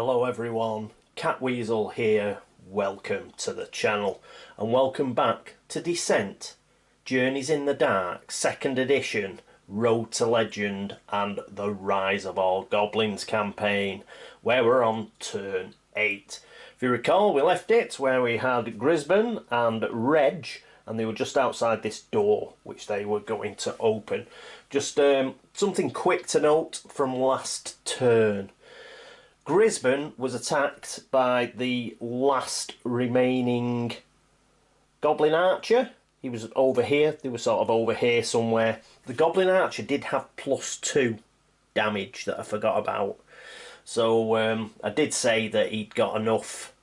Hello everyone, Catweazle here, welcome to the channel and welcome back to Descent, Journeys in the Dark, 2nd edition, Road to Legend and the Rise of All Goblins campaign, where we're on turn 8. If you recall, we left it where we had Grisban and Reg, and they were just outside this door which they were going to open. Just something quick to note from last turn. Grisban was attacked by the last remaining Goblin Archer. He was over here, they were sort of over here somewhere. The Goblin Archer did have +2 damage that I forgot about. So I did say that he'd got enough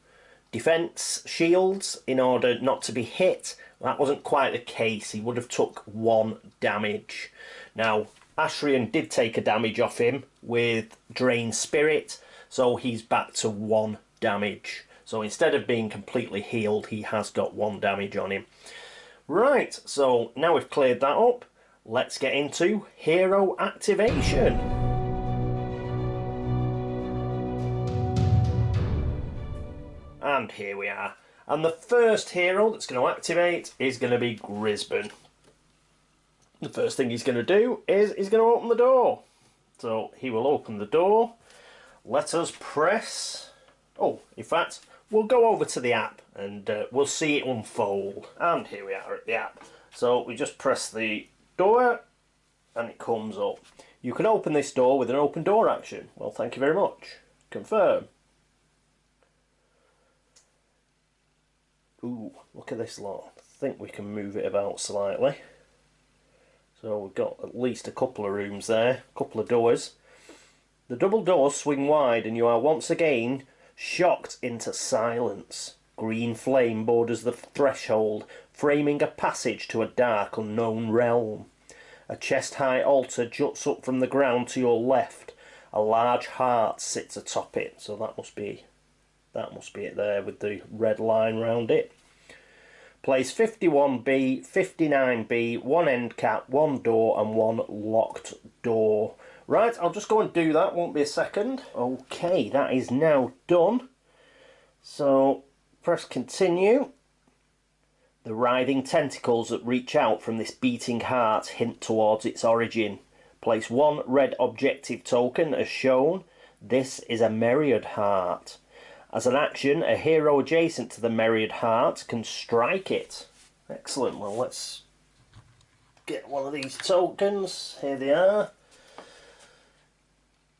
defence shields in order not to be hit. That wasn't quite the case, he would have took 1 damage. Now, Asurion did take a damage off him with Drain Spirit, so he's back to 1 damage. So instead of being completely healed, he has got 1 damage on him. Right, so now we've cleared that up, let's get into hero activation. And here we are. And the first hero that's going to activate is going to be Grisban. The first thing he's going to do is he's going to open the door. So he will open the door. Let us press... Oh, in fact, we'll go over to the app and we'll see it unfold. And here we are at the app. So we just press the door and it comes up. You can open this door with an open door action. Well, thank you very much. Confirm. Ooh, look at this lot. I think we can move it about slightly. So we've got at least a couple of rooms there, a couple of doors. The double doors swing wide and you are once again shocked into silence. Green flame borders the threshold, framing a passage to a dark unknown realm. A chest-high altar juts up from the ground to your left. A large heart sits atop it, so that must be it there with the red line round it. Place 51B, 59B, 1 end cap, 1 door and 1 locked door. Right, I'll just go and do that, won't be a second. Okay, that is now done. So, press continue. The writhing tentacles that reach out from this beating heart hint towards its origin. Place 1 red objective token as shown. This is a myriad heart. As an action, a hero adjacent to the myriad heart can strike it. Excellent, well let's get one of these tokens. Here they are.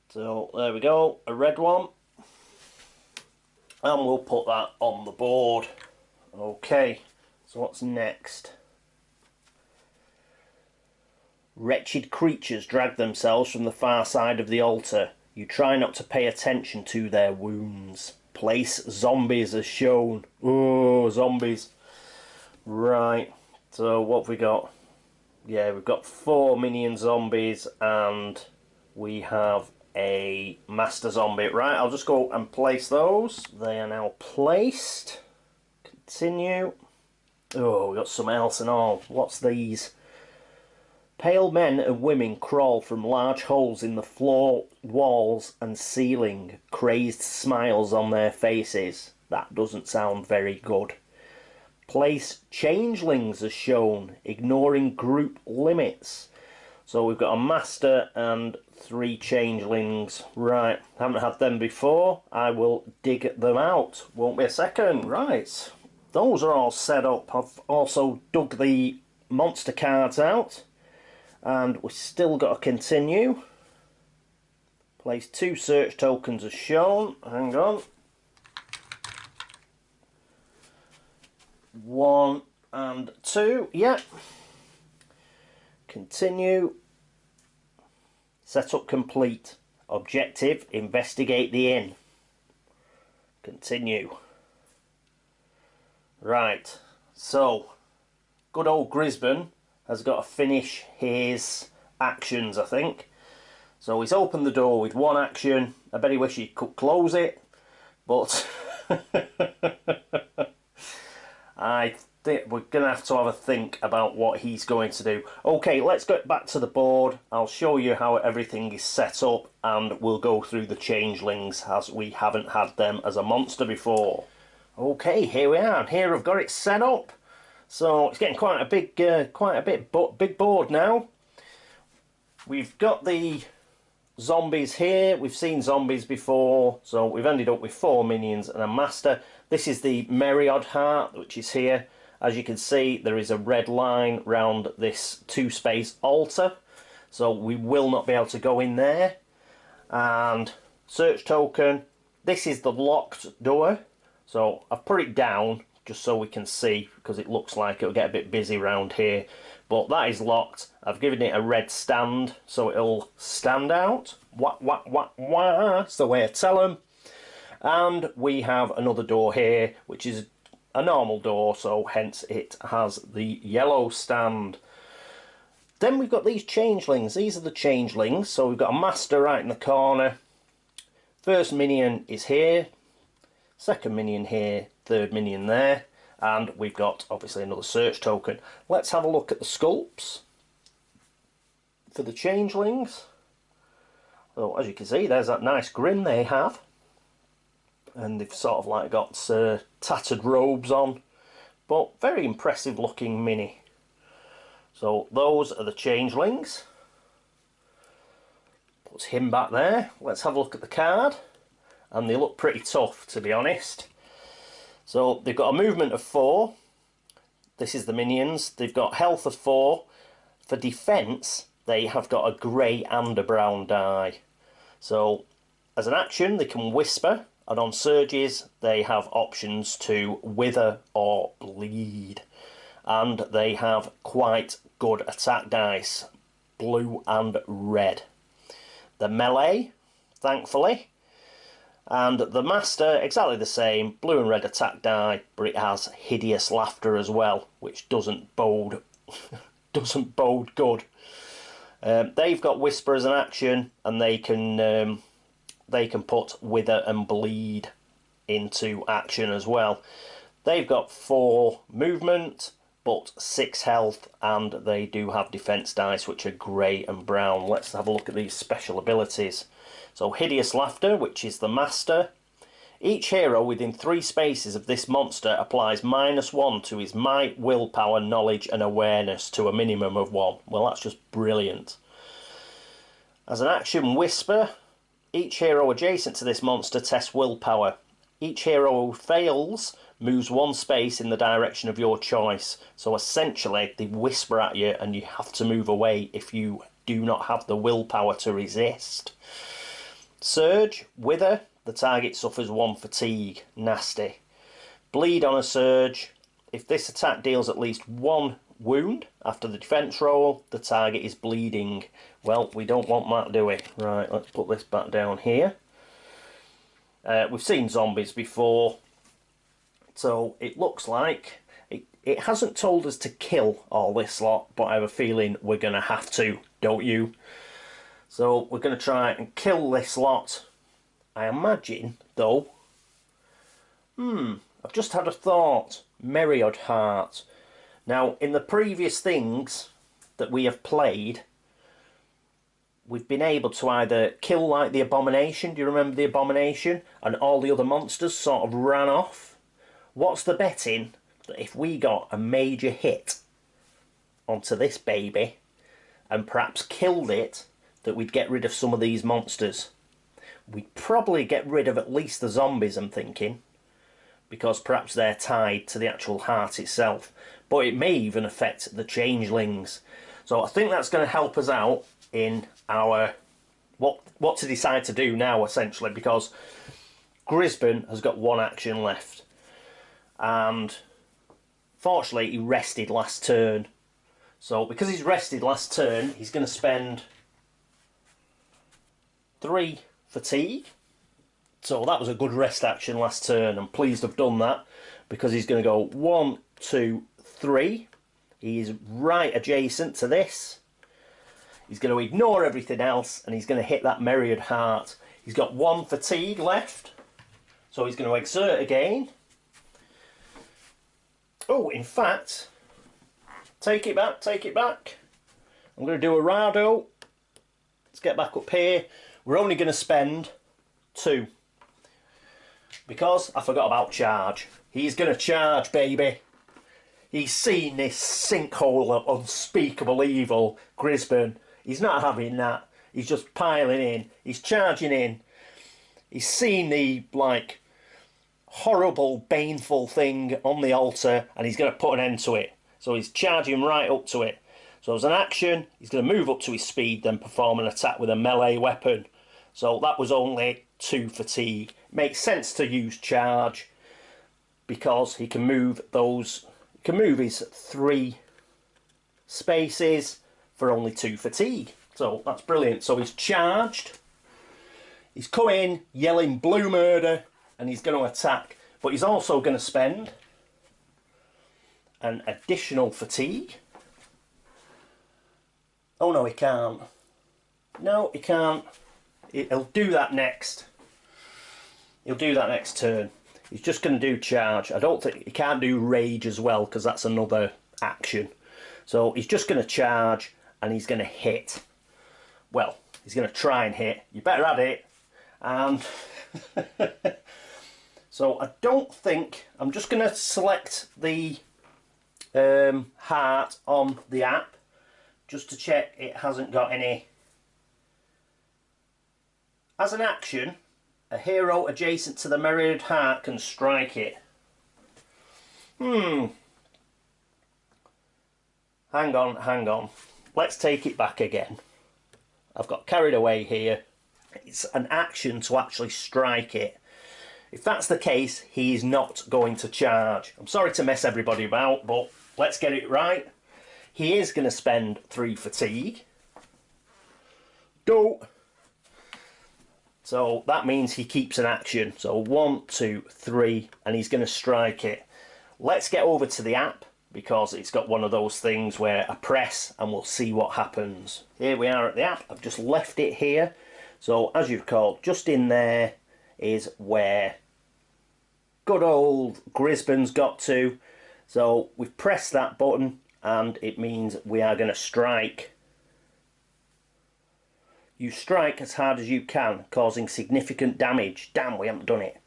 So there we go, a red one. And we'll put that on the board. Okay, so what's next? Wretched creatures drag themselves from the far side of the altar. You try not to pay attention to their wounds. Place zombies as shown. Oh, zombies. Right, so what have we got? Yeah, we've got 4 minion zombies and we have a master zombie. Right, I'll just go and place those. They are now placed. Continue. Oh, we got something else and all. What's these? Pale men and women crawl from large holes in the floor, walls and ceiling, crazed smiles on their faces. That doesn't sound very good. Place changelings as shown, ignoring group limits. So we've got a master and 3 changelings. Right, haven't had them before. I will dig them out. Won't be a second. Right, those are all set up. I've also dug the monster cards out. And we've still got to continue. Place 2 search tokens as shown. Hang on. 1 and 2. Yep. Continue. Setup complete. Objective, investigate the inn. Continue. Right. So, good old Grisban has got to finish his actions, I think. So he's opened the door with 1 action. I bet he wishes he could close it, but I we're going to have a think about what he's going to do. Okay, let's get back to the board. I'll show you how everything is set up, and we'll go through the changelings as we haven't had them as a monster before. Okay, here we are, and here I've got it set up. So it's getting quite a big board now. We've got the zombies here. We've seen zombies before, so we've ended up with 4 minions and a master. This is the Myriad Heart, which is here. As you can see, there is a red line round this 2-space altar, so we will not be able to go in there. And search token, this is the locked door, so I've put it down just so we can see, because it looks like it'll get a bit busy around here. But that is locked. I've given it a red stand, so it'll stand out. Wah, wah, wah, wah. That's the way I tell them. And we have another door here, which is a normal door, so hence it has the yellow stand. Then we've got these changelings. These are the changelings. So we've got a master right in the corner. First minion is here. Second minion here. Third minion there. And we've got, obviously, another search token. Let's have a look at the sculpts for the changelings. So, as you can see, there's that nice grin they have. And they've sort of like got tattered robes on. But very impressive looking mini. So, those are the changelings. Puts him back there. Let's have a look at the card. And they look pretty tough, to be honest. So they've got a movement of 4. This is the minions. They've got health of 4. For defence, they have got a grey and a brown die. So as an action, they can whisper, and on surges, they have options to wither or bleed. And they have quite good attack dice, blue and red. The melee, thankfully. And the master, exactly the same, blue and red attack die, but it has hideous laughter as well, which doesn't bode good. They've got whisper as an action, and they can put wither and bleed into action as well. They've got 4 movement, but 6 health, and they do have defense dice, which are grey and brown. Let's have a look at these special abilities. So hideous laughter, which is the master. Each hero within 3 spaces of this monster applies -1 to his might, willpower, knowledge and awareness to a minimum of 1. Well, that's just brilliant. As an action, whisper. Each hero adjacent to this monster tests willpower. Each hero who fails moves 1 space in the direction of your choice. So essentially, they whisper at you and you have to move away if you do not have the willpower to resist. Surge, wither, the target suffers 1 fatigue, nasty. Bleed on a surge, if this attack deals at least 1 wound after the defense roll, the target is bleeding. Well, we don't want that, do we? Right, let's put this back down here. We've seen zombies before, so it looks like it hasn't told us to kill all this lot, but I have a feeling we're going to have to, don't you? So we're going to try and kill this lot. I imagine, though... I've just had a thought. Myriad Heart. Now, in the previous things that we have played, we've been able to either kill, like, the Abomination. Do you remember the Abomination? And all the other monsters sort of ran off. What's the betting that if we got a major hit onto this baby and perhaps killed it, that we'd get rid of some of these monsters? We'd probably get rid of at least the zombies, I'm thinking, because perhaps they're tied to the actual heart itself. But it may even affect the changelings. So I think that's going to help us out in our what to decide to do now, essentially, because Grisban has got 1 action left, and fortunately he rested last turn. So because he's rested last turn, he's going to spend 3 fatigue. So that was a good rest action last turn. I'm pleased I've done that, because he's going to go 1, 2, 3. He's right adjacent to this. He's going to ignore everything else, and he's going to hit that Myriad Heart. He's got 1 fatigue left, so he's going to exert again. Oh, in fact, take it back, take it back. I'm going to do a rado. Let's get back up here. We're only going to spend 2. Because I forgot about charge. He's going to charge, baby. He's seen this sinkhole of unspeakable evil, Grisban. He's not having that. He's just piling in. He's charging in. He's seen the, like, horrible, baneful thing on the altar, and he's going to put an end to it. So he's charging right up to it. So as an action, he's going to move up to his speed, then perform an attack with a melee weapon. So that was only 2 fatigue. Makes sense to use charge because he can move those. He can move his 3 spaces for only 2 fatigue. So that's brilliant. So he's charged. He's come in yelling blue murder, and he's going to attack. But he's also going to spend an additional fatigue. Oh no, he can't. No, he can't. He'll do that next. He'll do that next turn. He's just going to do charge. I don't think he can't do rage as well because that's another action. So he's just going to charge and he's going to hit. Well, he's going to try and hit. You better at it. And so I don't think I'm just going to select the heart on the app just to check it hasn't got any. As an action, a hero adjacent to the mirrored heart can strike it. Hang on. Let's take it back again. I've got carried away here. It's an action to actually strike it. If that's the case, he is not going to charge. I'm sorry to mess everybody about, but let's get it right. He is going to spend 3 fatigue. So that means he keeps an action. So 1, 2, 3, and he's going to strike it. Let's get over to the app because it's got one of those things where I press and we'll see what happens. Here we are at the app. I've just left it here. So as you recall, just in there is where good old Grisban's got to. So we've pressed that button and it means we are going to strike. You strike as hard as you can, causing significant damage. Damn, we haven't done it.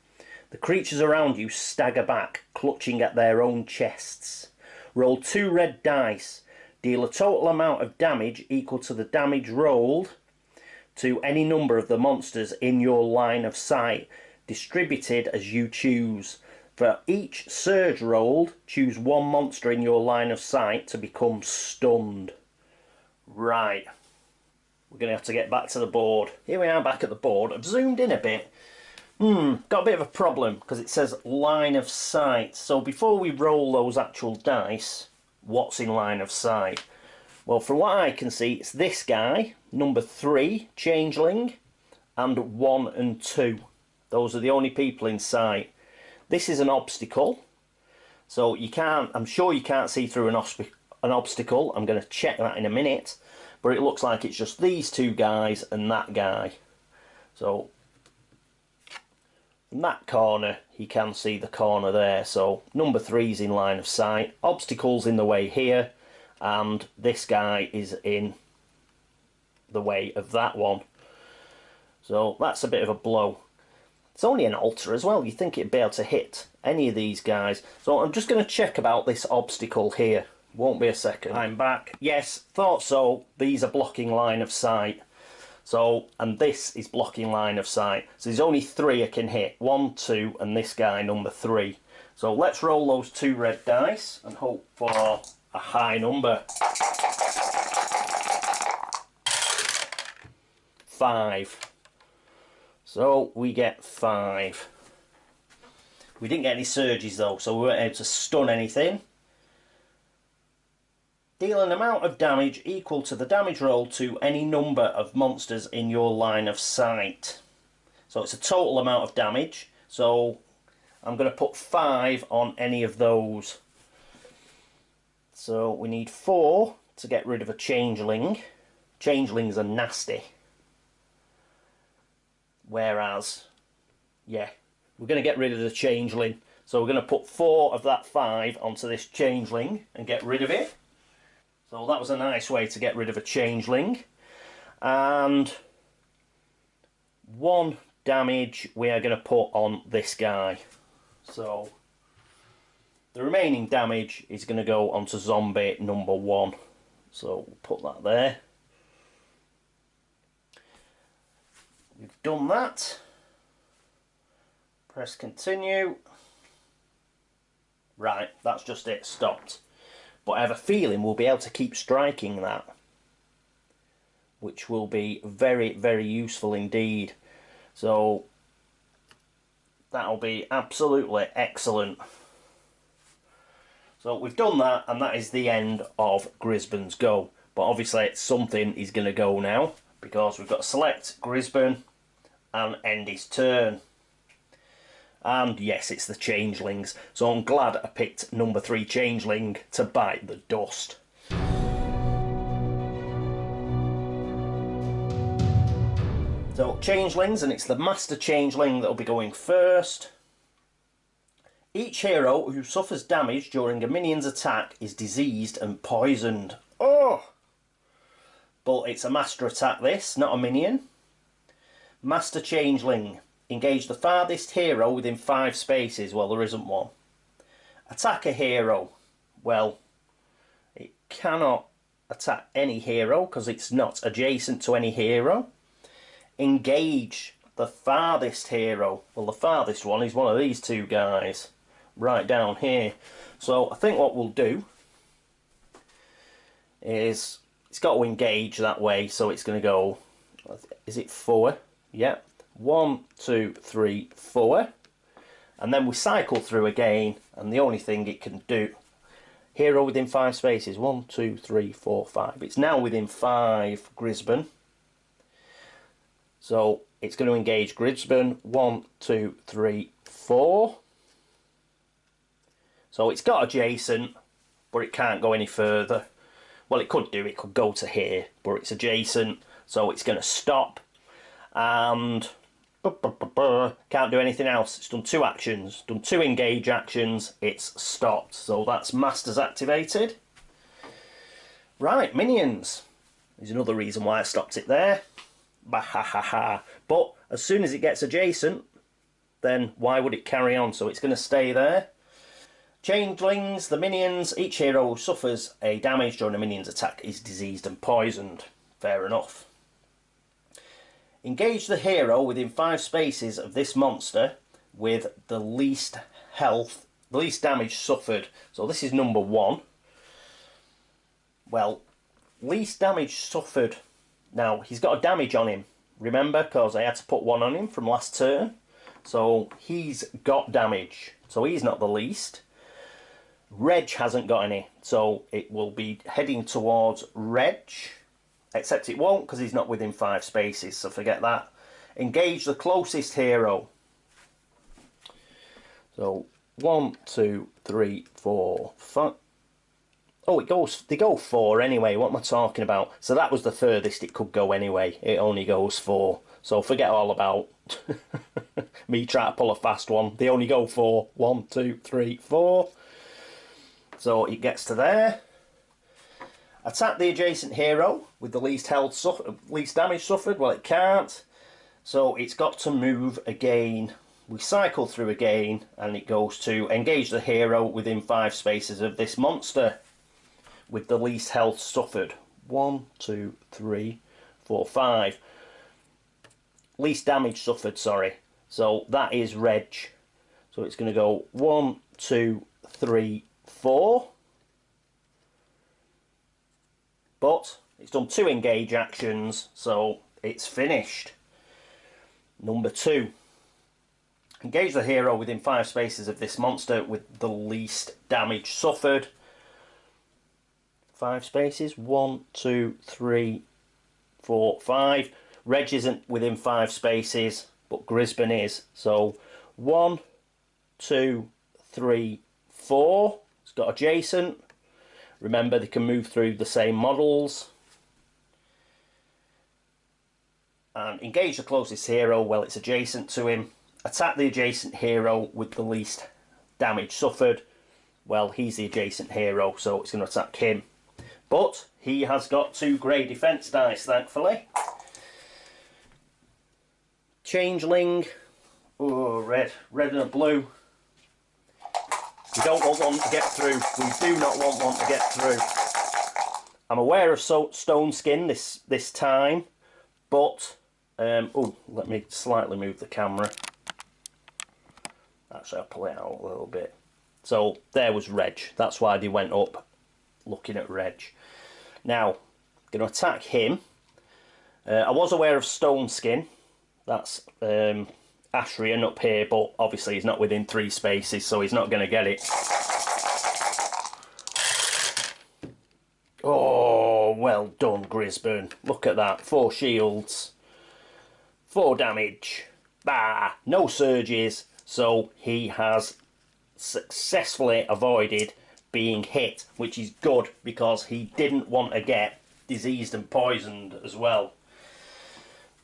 The creatures around you stagger back, clutching at their own chests. Roll 2 red dice. Deal a total amount of damage equal to the damage rolled to any number of the monsters in your line of sight, distributed as you choose. For each surge rolled, choose 1 monster in your line of sight to become stunned. Right. We're going to have to get back to the board. Here we are back at the board. I've zoomed in a bit. Got a bit of a problem because it says line of sight. So before we roll those actual dice, what's in line of sight? Well, from what I can see, it's this guy, number 3, Changeling, and 1 and 2. Those are the only people in sight. This is an obstacle. So you can't, I'm sure you can't see through an obstacle. I'm going to check that in a minute. But it looks like it's just these 2 guys and that guy. So from that corner, he can see the corner there. So number 3's in line of sight. Obstacles in the way here. And this guy is in the way of that one. So that's a bit of a blow. It's only an altar as well. You'd think it'd be able to hit any of these guys. So I'm just going to check about this obstacle here. Won't be a second. I'm back. Yes, thought so. These are blocking line of sight. So, and this is blocking line of sight. So there's only 3 I can hit. 1, 2, and this guy, number 3. So let's roll those 2 red dice and hope for a high number. 5. So we get 5. We didn't get any surges though, so we weren't able to stun anything. Deal an amount of damage equal to the damage rolled to any number of monsters in your line of sight. So it's a total amount of damage. So I'm going to put 5 on any of those. So we need 4 to get rid of a Changeling. Changelings are nasty. Whereas, yeah, we're going to get rid of the Changeling. So we're going to put 4 of that 5 onto this Changeling and get rid of it. So that was a nice way to get rid of a Changeling. And 1 damage we are going to put on this guy. So the remaining damage is going to go onto zombie number 1. So we'll put that there. We've done that. Press continue. Right, that's just it, stopped. But I have a feeling we'll be able to keep striking that, which will be very, very useful indeed. So that'll be absolutely excellent. So we've done that, and that is the end of Grisban's go. But obviously something is going to go now, because we've got to select Grisban and end his turn. And yes, it's the Changelings. So I'm glad I picked number 3 Changeling to bite the dust. So Changelings, and it's the Master Changeling that'll be going first. Each hero who suffers damage during a minion's attack is diseased and poisoned. Oh! But it's a master attack this, not a minion. Master Changeling. Engage the farthest hero within 5 spaces. Well, there isn't one. Attack a hero. Well, it cannot attack any hero because it's not adjacent to any hero. Engage the farthest hero. Well, the farthest one is one of these 2 guys. Right down here. So I think what we'll do is it's got to engage that way, so it's going to go, is it 4? Yeah. 1, 2, 3, 4. And then we cycle through again, and the only thing it can do, hero within 5 spaces, 1, 2, 3, 4, 5. It's now within 5, Grisban. So it's going to engage Grisban, 1, 2, 3, 4. So it's got adjacent, but it can't go any further. Well, it could do, it could go to here, but it's adjacent, so it's going to stop. And can't do anything else. It's done 2 actions, done 2 engage actions, it's stopped. So that's Masters activated. Right, minions. There's another reason why I stopped it there. Bahahaha. But as soon as it gets adjacent, then why would it carry on? So it's going to stay there. Changelings, the minions, each hero who suffers a damage during a minion's attack is diseased and poisoned. Fair enough. Engage the hero within 5 spaces of this monster with the least health, the least damage suffered. So this is number 1. Well, least damage suffered. Now, he's got a damage on him. Remember, because I had to put 1 on him from last turn. So he's got damage. So he's not the least. Reg hasn't got any. So it will be heading towards Reg. Except it won't because he's not within 5 spaces, so forget that. Engage the closest hero. So 1, 2, 3, 4, 5. Oh, they go 4 anyway. What am I talking about? So that was the furthest it could go anyway. It only goes 4. So forget all about me trying to pull a fast one. They only go 4. 1, 2, 3, 4. So it gets to there. Attack the adjacent hero with the least least damage suffered. Well, it can't. So it's got to move again. We cycle through again, and it goes to engage the hero within 5 spaces of this monster with the least health suffered. 1, 2, 3, 4, 5. Least damage suffered, sorry. So that is Reg. So it's going to go 1, 2, 3, 4. But it's done 2 engage actions, so it's finished. Number 2. Engage the hero within 5 spaces of this monster with the least damage suffered. 5 spaces. 1, 2, 3, 4, 5. Reg isn't within 5 spaces, but Grisban is. So 1, 2, 3, 4. It's got adjacent. Remember, they can move through the same models. And engage the closest hero. Well, it's adjacent to him. Attack the adjacent hero with the least damage suffered, well, he's the adjacent hero, so it's going to attack him. But he has got 2 grey defence dice, thankfully. Changeling. Oh, red and a blue. We don't want one to get through. We do not want one to get through. I'm aware of stone skin this time, but oh, let me slightly move the camera. Actually, I'll pull it out a little bit. So there was Reg. That's why they went up looking at Reg. Now, going to attack him. I was aware of stone skin. That's Ashrian up here, but obviously he's not within 3 spaces, so he's not going to get it. Oh, well done, Grisban. Look at that. 4 shields. 4 damage. Bah! No surges. So he has successfully avoided being hit, which is good because he didn't want to get diseased and poisoned as well.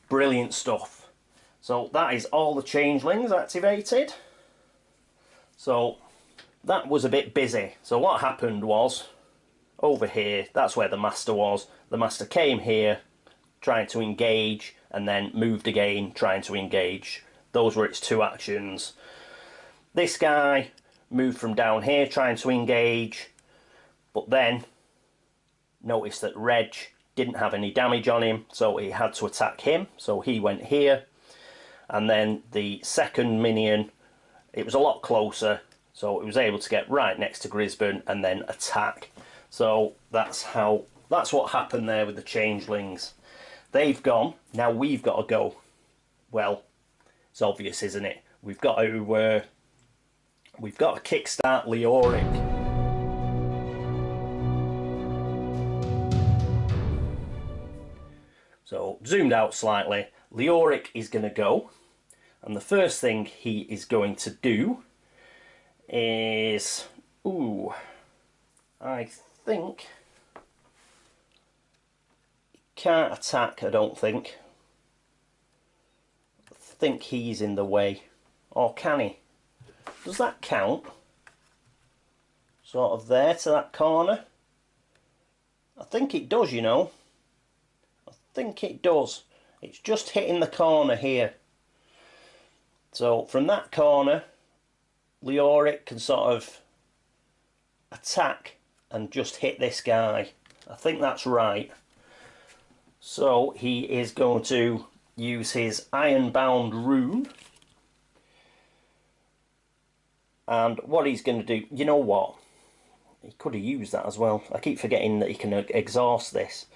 Brilliant stuff. So that is all the changelings activated. So that was a bit busy. So what happened was, over here, that's where the master was. The master came here trying to engage and then moved again trying to engage. Those were its 2 actions. This guy moved from down here trying to engage, but then noticed that Reg didn't have any damage on him, so he had to attack him, so he went here. And then the second minion, it was a lot closer, so it was able to get right next to Grisban and then attack. So that's what happened there with the changelings. They've gone, now we've got to go. Well, it's obvious, isn't it? We've got to kickstart Leoric. So, zoomed out slightly, Leoric is going to go, and the first thing he is going to do is, I think, he can't attack, I don't think. I think he's in the way, or can he? Does that count? Sort of there to that corner? I think it does, you know. I think it does. It's just hitting the corner here. So from that corner, Leoric can sort of attack and just hit this guy. I think that's right. So he is going to use his ironbound rune. And what he's going to do, you know what? He could have used that as well. I keep forgetting that he can exhaust this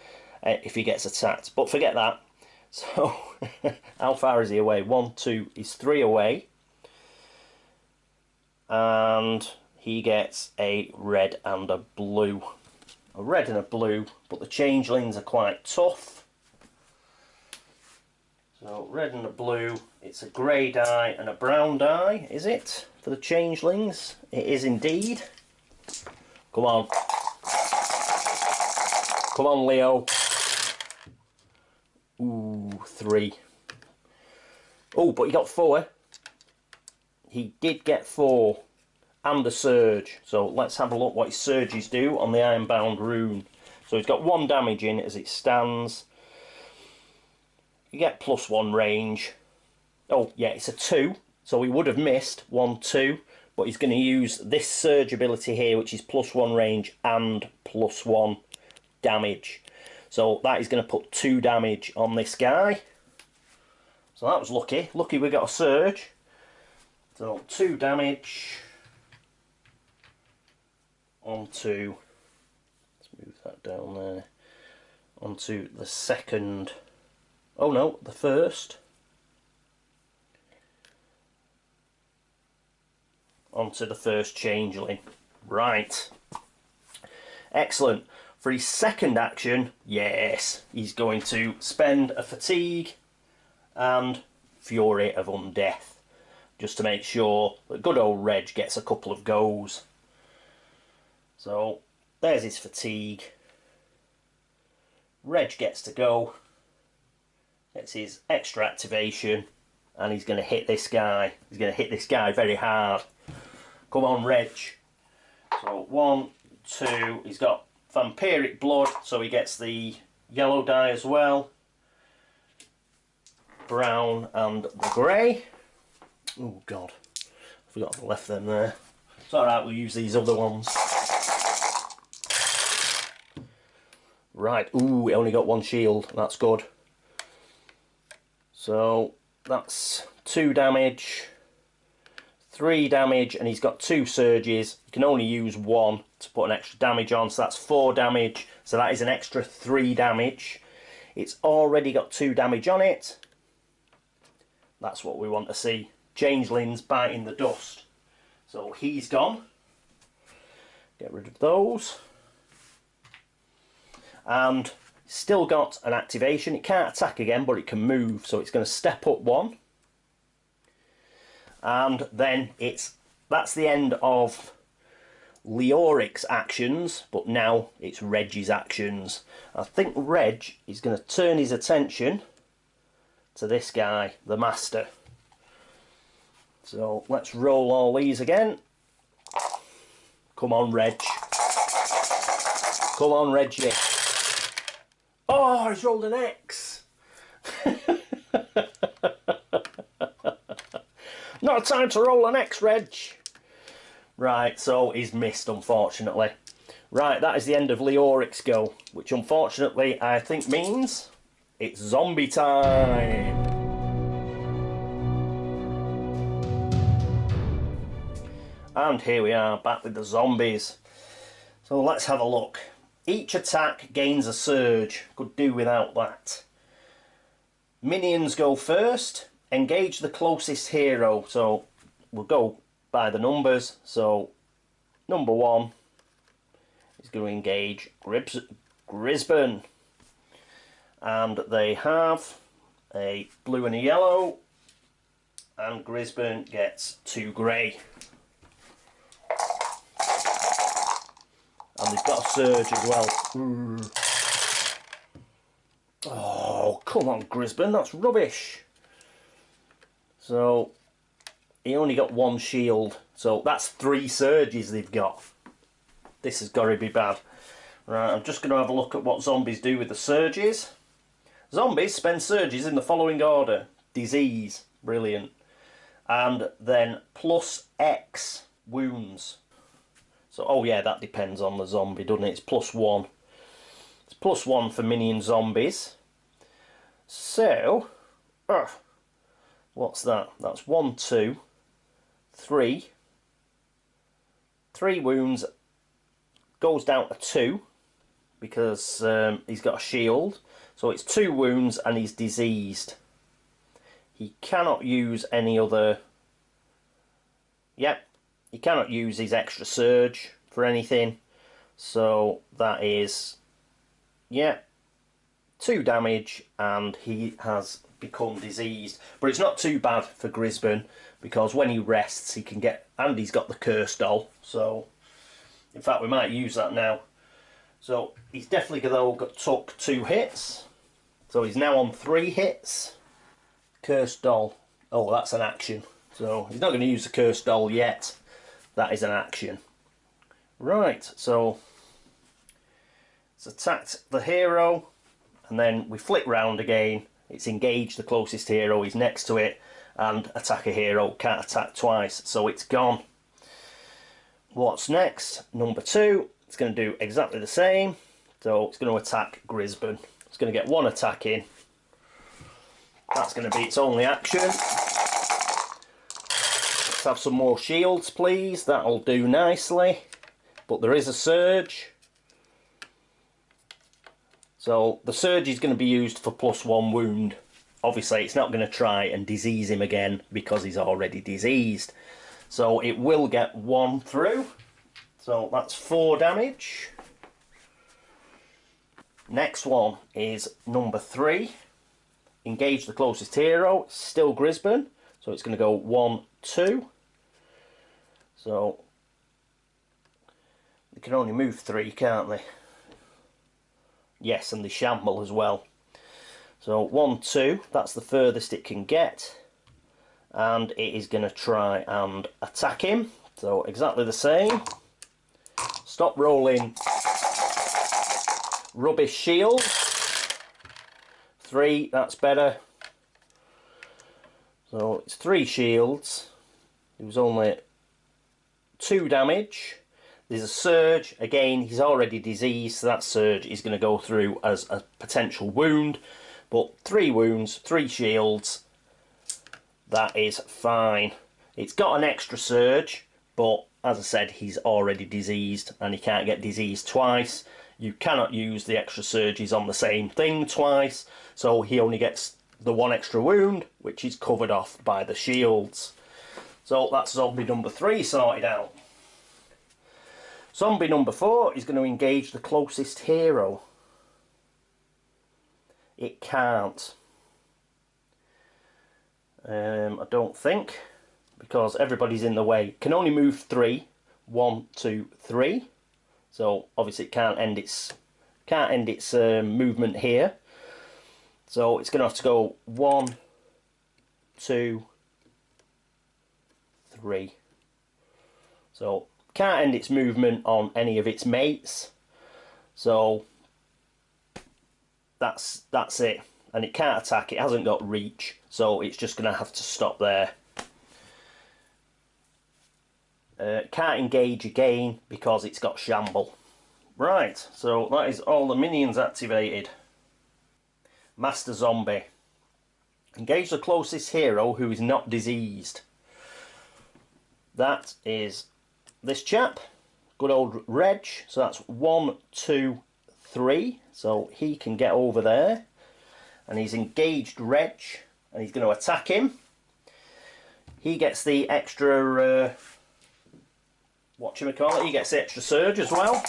if he gets attacked. But forget that. So, how far is he away? 1, 2, he's 3 away. And he gets a red and a blue. A red and a blue, but the changelings are quite tough. So, red and a blue, it's a grey die and a brown die, is it? For the changelings? It is indeed. Come on. Come on, Leo. Ooh, 3. Oh, but he got 4. He did get 4. And a surge. So let's have a look what his surges do on the ironbound rune. So he's got 1 damage in as it stands. You get +1 range. Oh, yeah, it's a 2. So he would have missed 1, 2. But he's going to use this surge ability here, which is +1 range and +1 damage. So that is going to put 2 damage on this guy. So that was lucky. Lucky we got a surge. So 2 damage onto, let's move that down there, onto the second, oh no, the first. Onto the first changeling. Right. Excellent. For his second action, yes, he's going to spend a fatigue and fury of undeath, just to make sure that good old Reg gets a couple of goes. So there's his fatigue. Reg gets to go. It's his extra activation, and he's going to hit this guy. He's going to hit this guy very hard. Come on, Reg. So 1, 2, he's got vampiric blood, so he gets the yellow die as well. Brown and the grey. Oh god, I forgot I left them there. It's alright, we'll use these other ones. Right, ooh, he only got 1 shield, that's good. So that's 2 damage, 3 damage, and he's got 2 surges. You can only use 1 to put an extra damage on, so that's 4 damage, so that is an extra 3 damage. It's already got 2 damage on it. That's what we want to see. Changeling's biting the dust. So he's gone. Get rid of those. And still got an activation. It can't attack again, but it can move, so it's going to step up 1. And then that's the end of Leoric's actions, but now it's Reg's actions. I think Reg is going to turn his attention to this guy, the master. So let's roll all these again. Come on, Reg. Come on, Reggie. Oh, he's rolled an X. Not time to roll an X, Reg. Right, so he's missed, unfortunately. Right, that is the end of Leoric's go, which unfortunately I think means it's zombie time. And here we are, back with the zombies. So let's have a look. Each attack gains a surge. Could do without that. Minions go first. Engage the closest hero. So we'll go by the numbers. So number 1 is going to engage Grisban. And they have a blue and a yellow. And Grisban gets 2 grey. And they've got a surge as well. Oh, come on, Grisban, that's rubbish. So, he only got 1 shield. So, that's 3 surges they've got. This has got to be bad. Right, I'm just going to have a look at what zombies do with the surges. Zombies spend surges in the following order. Disease, brilliant. And then plus X wounds. So, oh yeah, that depends on the zombie, doesn't it? It's +1. It's +1 for minion zombies. So, what's that? That's 1, 2, 3. 3 wounds. Goes down to 2 because he's got a shield. So it's 2 wounds and he's diseased. He cannot use any other... Yep. He cannot use his extra surge for anything, so that is, yeah, 2 damage, and he has become diseased. But it's not too bad for Grisban, because when he rests he can get, and he's got the curse doll, so in fact we might use that now. So he's definitely took 2 hits, so he's now on 3 hits. Curse doll, oh, that's an action, so he's not going to use the curse doll yet. That is an action. Right, so it's attacked the hero, and then we flick round again. It's engaged the closest hero, he's next to it, and attack a hero, can't attack twice, so it's gone. What's next? Number 2, it's going to do exactly the same. So it's going to attack Grisban. It's going to get 1 attack in. That's going to be its only action. Let's have some more shields, please. That'll do nicely. But there is a surge. So the surge is going to be used for +1 wound. Obviously, it's not going to try and disease him again because he's already diseased. So it will get 1 through. So that's 4 damage. Next one is number 3. Engage the closest hero. It's still Grisban. So it's going to go 1, 2. So they can only move 3, can't they? Yes, and they shamble as well. So 1, 2, that's the furthest it can get. And it is going to try and attack him. So exactly the same. Stop rolling rubbish shield. 3, that's better. So it's 3 shields. It was only 2 damage. There's a surge. Again, he's already diseased, so that surge is going to go through as a potential wound. But 3 wounds, 3 shields. That is fine. It's got an extra surge, but as I said, he's already diseased and he can't get diseased twice. You cannot use the extra surges on the same thing twice, so he only gets the 1 extra wound, which is covered off by the shields. So that's zombie number 3 sorted out. Zombie number 4 is going to engage the closest hero. It can't. I don't think, because everybody's in the way. It can only move 3. 1, 2, 3. So obviously it can't end its movement here. So it's going to have to go 1, 2, 3. So can't end its movement on any of its mates. So that's it. And it can't attack. It hasn't got reach. So it's just going to have to stop there. Can't engage again because it's got shamble. Right, so that is all the minions activated. Master Zombie. Engage the closest hero who is not diseased. That is this chap. Good old Reg. So that's 1, 2, 3. So he can get over there. And he's engaged Reg. And he's going to attack him. He gets the extra... whatchamacallit, he gets the extra surge as well.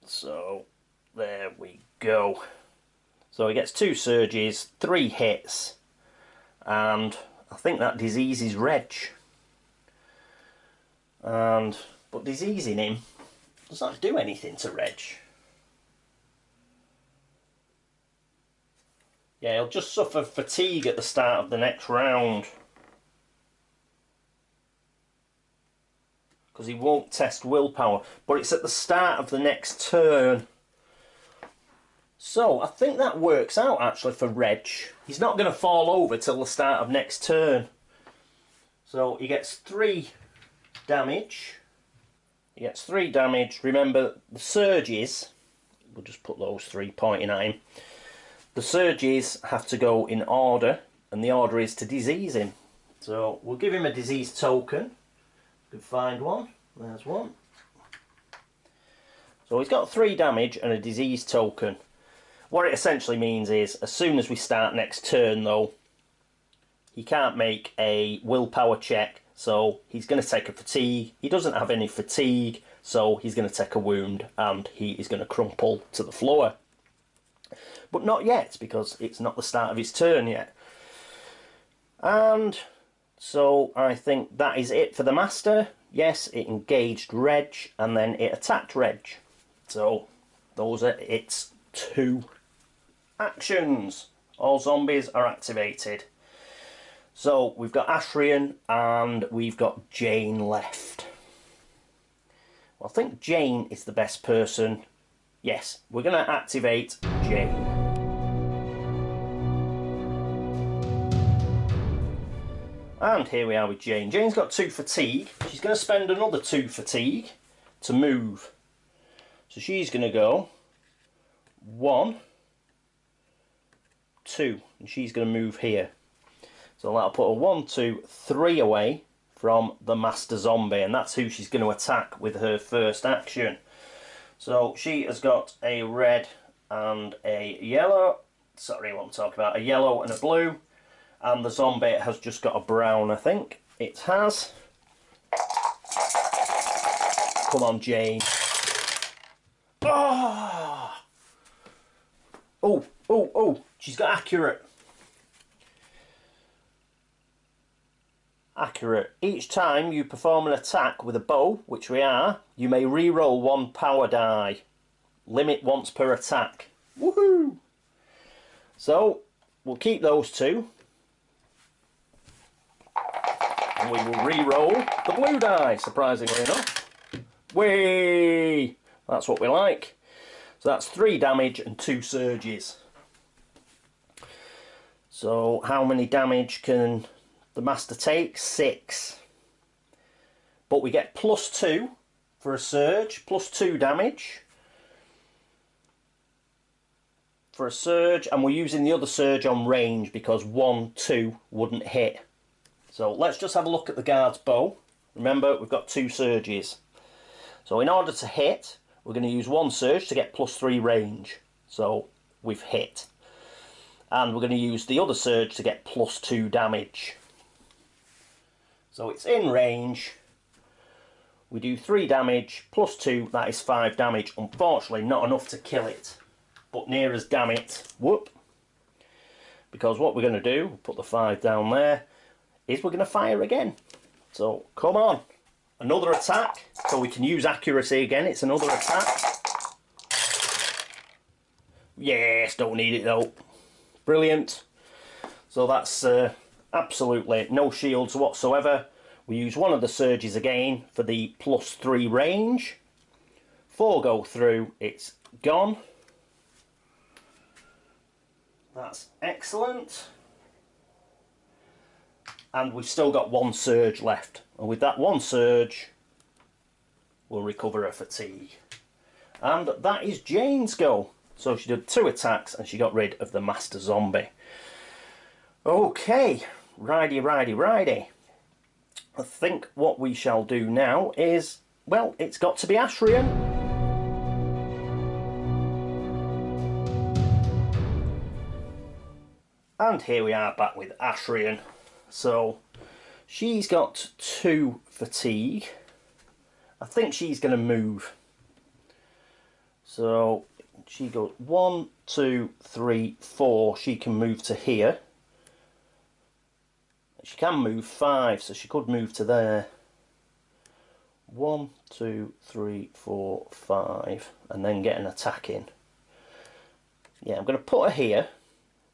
So there we go. So he gets 2 surges, 3 hits, and I think that diseases Reg. But diseasing him does not do anything to Reg. Yeah, he'll just suffer fatigue at the start of the next round. Because he won't test willpower. But it's at the start of the next turn. So, I think that works out actually for Reg. He's not going to fall over till the start of next turn. So, he gets 3 damage. He gets 3 damage. Remember, the surges, we'll just put those 3 pointing at him. The surges have to go in order, and the order is to disease him. So we'll give him a disease token. Could find one. There's one. So he's got 3 damage and a disease token. What it essentially means is, as soon as we start next turn though, he can't make a willpower check, so he's going to take a fatigue. He doesn't have any fatigue, so he's going to take a wound and he is going to crumple to the floor. But not yet, because it's not the start of his turn yet. And so I think that is it for the Master. Yes, it engaged Reg, and then it attacked Reg. So those are its 2 actions. All zombies are activated. So we've got Ashrian and we've got Jain left. Well, I think Jain is the best person. Yes, we're going to activate Jain. And here we are with Jain. Jain's got 2 fatigue. She's going to spend another 2 fatigue to move. So she's going to go 1, 2, and she's going to move here. So that'll put a 1, 2, 3 away from the Master Zombie, and that's who she's going to attack with her first action. So she has got a red and a yellow. Sorry, what I'm talking about. A yellow and a blue. And the zombie has just got a brown, I think. It has. Come on, Jain. Oh! Oh, oh, oh. She's got accurate. Accurate. Each time you perform an attack with a bow, which we are, you may re-roll 1 power die. Limit once per attack. Woohoo! So, we'll keep those 2. And we will re-roll the blue die, surprisingly enough. Whee! That's what we like. So that's 3 damage and 2 surges. So how many damage can the master take? 6. But we get +2 for a surge, +2 damage for a surge, and we're using the other surge on range because 1, 2 wouldn't hit. So let's just have a look at the guard's bow. Remember, we've got 2 surges. So in order to hit, we're going to use 1 surge to get +3 range. So we've hit. And we're going to use the other surge to get +2 damage. So it's in range. We do 3 damage, +2, that is 5 damage. Unfortunately, not enough to kill it. But near as damn it, whoop. Because what we're going to do, we'll put the 5 down there, is we're going to fire again. So, come on. Another attack, so we can use accuracy again. It's another attack. Yes, don't need it though. Brilliant. So that's absolutely no shields whatsoever. We use one of the surges again for the +3 range. 4 go through, it's gone. That's excellent. And we've still got 1 surge left. And with that 1 surge, we'll recover her fatigue. And that is Jane's go. So she did 2 attacks and she got rid of the master zombie. Okay, righty. I think what we shall do now is, well, it's got to be Ashrian. And here we are back with Ashrian. So she's got 2 fatigue. I think she's going to move. So she goes 1, 2, 3, 4. She can move to here. She can move 5, so she could move to there. 1, 2, 3, 4, 5, and then get an attack in. Yeah, I'm going to put her here.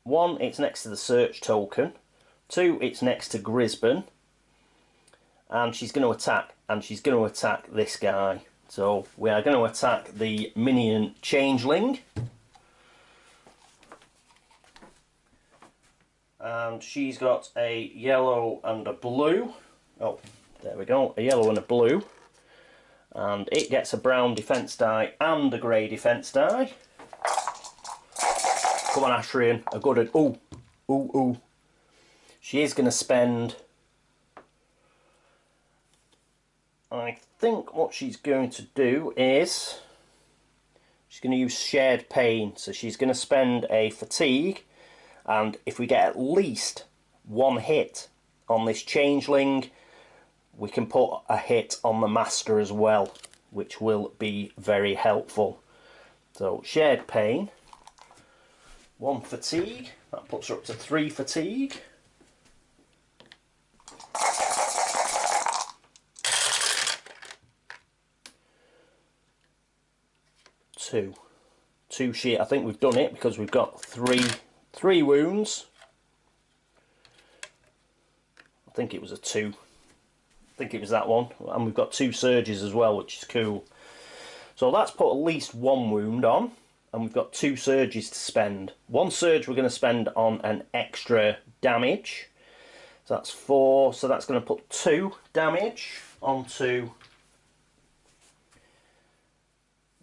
1, it's next to the search token. 2, it's next to Grisban. And she's going to attack, and she's going to attack this guy. So we are going to attack the minion Changeling. And she's got a yellow and a blue. Oh, there we go, a yellow and a blue. And it gets a brown defence die and a grey defence die. Come on, Ashrian, a good... Ooh. She is going to spend... I think what she's going to do is... she's going to use shared pain. So she's going to spend a fatigue. And if we get at least 1 hit on this Changeling, we can put a hit on the Master as well, which will be very helpful. So, shared pain, 1 fatigue, that puts her up to 3 fatigue. Two sheet. I think we've done it because we've got 3 wounds. I think it was a 2. I think it was that one. And we've got 2 surges as well, which is cool. So that's put at least 1 wound on. And we've got 2 surges to spend. 1 surge we're going to spend on an extra damage. So that's 4. So that's going to put 2 damage onto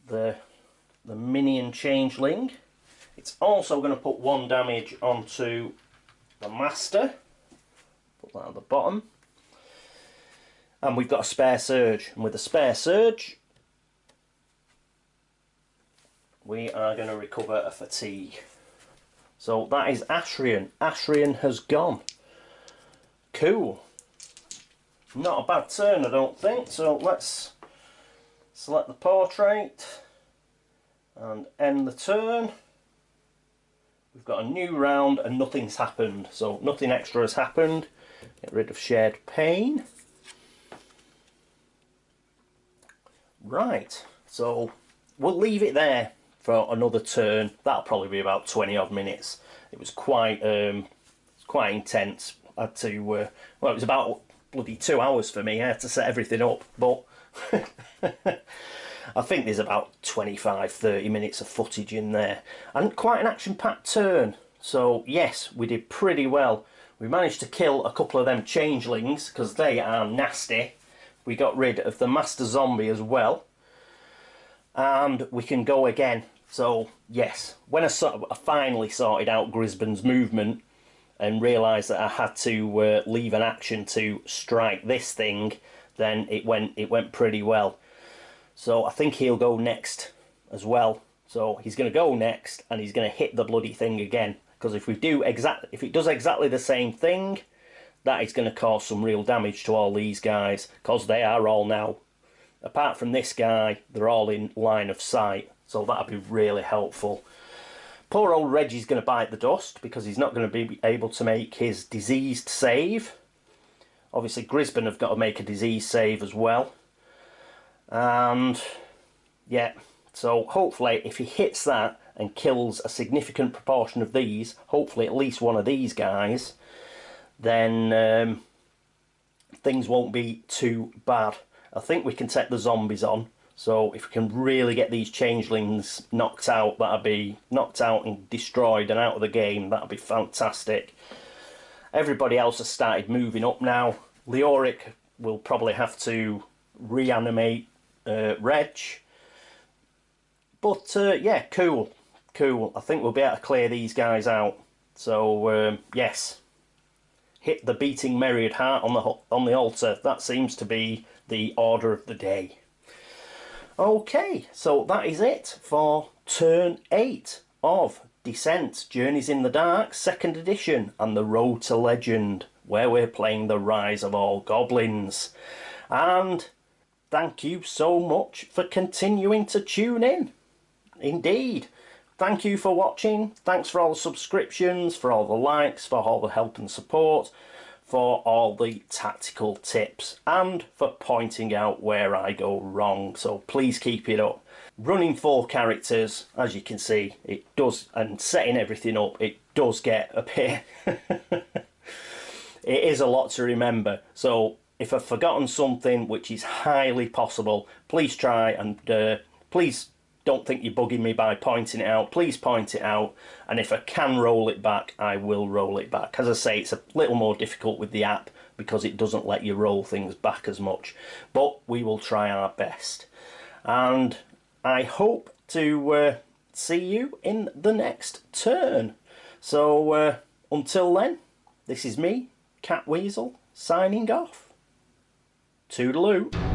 the minion Changeling. It's also going to put 1 damage onto the Master. Put that at the bottom. And we've got a spare surge. And with a spare surge, we are going to recover a fatigue. So that is Ashrian. Ashrian has gone. Cool. Not a bad turn, I don't think. So let's select the portrait and end the turn. We've got a new round and nothing's happened, so nothing extra has happened. Get rid of shared pain. Right, so we'll leave it there for another turn. That'll probably be about 20 odd minutes. It was quite intense. I had to, well, it was about bloody 2 hours for me. I had to set everything up, but I think there's about 25-30 minutes of footage in there, and quite an action-packed turn. So yes, we did pretty well. We managed to kill a couple of them changelings because they are nasty. We got rid of the master zombie as well, and we can go again. So yes, when I finally sorted out Grisban's movement and realised that I had to leave an action to strike this thing, then it went pretty well. So I think he'll go next as well. So he's going to go next, and he's going to hit the bloody thing again. Because if it does exactly the same thing, that is going to cause some real damage to all these guys, because they are all now, apart from this guy, they're all in line of sight. So that'll be really helpful. Poor old Reggie's going to bite the dust because he's not going to be able to make his diseased save. Obviously Grisban have got to make a disease save as well. And yeah, so hopefully if he hits that and kills a significant proportion of these, hopefully at least one of these guys, then things won't be too bad. I think we can take the zombies on. So if we can really get these changelings knocked out, that'd be knocked out and destroyed and out of the game, that'd be fantastic. Everybody else has started moving up now. Leoric will probably have to reanimate Reg. But yeah, cool. I think we'll be able to clear these guys out. So yes, hit the beating myriad heart on the altar. That seems to be the order of the day. Okay, so that is it for turn 8 of Descent, Journeys in the Dark, 2nd edition, and the Road to Legend, where we're playing the Rise of All Goblins. And thank you so much for continuing to tune in. Indeed. Thank you for watching. Thanks for all the subscriptions, for all the likes, for all the help and support, for all the tactical tips, and for pointing out where I go wrong. So please keep it up. Running 4 characters, as you can see, it does, and setting everything up, it does get a bit... It is a lot to remember. So if I've forgotten something, which is highly possible, please try and please don't think you're bugging me by pointing it out. Please point it out, and if I can roll it back, I will roll it back. As I say, it's a little more difficult with the app because it doesn't let you roll things back as much, but we will try our best. And I hope to see you in the next turn. So until then, this is me, Catweazle, signing off. Toodaloo.